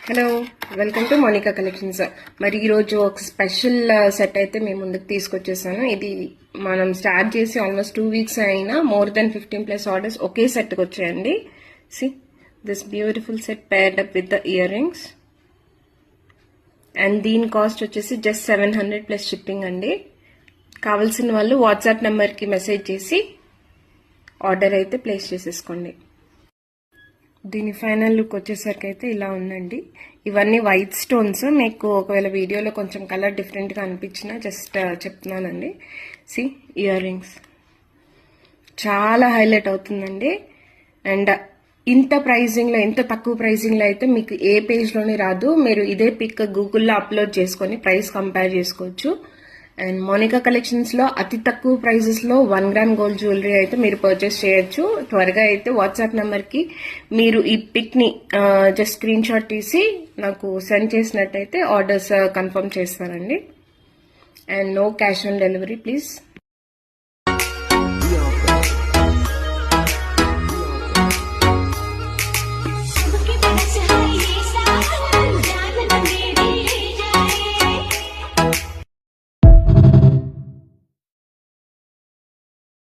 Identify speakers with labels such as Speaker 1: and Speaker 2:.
Speaker 1: Hello, welcome to Monica collections. మరి ఈరోజు ఒక స్పెషల్ సెట్ అయితే మేము ముందుకు తీసుకొచ్చేసాను. ఇది మనం స్టార్ట్ చేసి ఆల్మోస్ట్ 2 వీక్స్ అయినా మోర్ దెన్ 15+ ఆర్డర్స్ ఒకే సెట్కి వచ్చాయండి. See this beautiful set paired up with the ear rings and దీని కాస్ట్ వచ్చేసి జస్ట్ 700+ షిప్పింగ్ అండి. కావాల్సిన వాళ్ళు వాట్సాప్ నెంబర్కి మెసేజ్ చేసి ఆర్డర్ అయితే ప్లేస్ చేసేసుకోండి. దీని ఫైనల్ లుక్ వచ్చేసరికి అయితే ఇలా ఉందండి. ఇవన్నీ వైట్ స్టోన్స్. మీకు ఒకవేళ వీడియోలో కొంచెం కలర్ డిఫరెంట్గా అనిపించినా జస్ట్ చెప్తున్నానండి. సి ఇయర్ రింగ్స్ చాలా హైలైట్ అవుతుందండి. అండ్ ఇంత ప్రైజింగ్లో, ఇంత తక్కువ ప్రైజింగ్లో అయితే మీకు ఏ పేజ్లోనే రాదు. మీరు ఇదే పిక్ గూగుల్లో అప్లోడ్ చేసుకొని ప్రైస్ కంపేర్ చేసుకోవచ్చు. అండ్ మోనికా కలెక్షన్స్ లో అతి తక్కువ ప్రైజెస్ లో 1 గ్రామ్ గోల్డ్ జ్యువెలరీ అయితే మీరు పర్చేస్ చేయొచ్చు. త్వరగా అయితే వాట్సాప్ నెంబర్ కి మీరు ఈ పిక్ ని జస్ట్ స్క్రీన్ షాట్ తీసి నాకు సెండ్ చేసినట్టయితే ఆర్డర్స్ కన్ఫర్మ్ చేస్తానండి. And no cash on delivery please.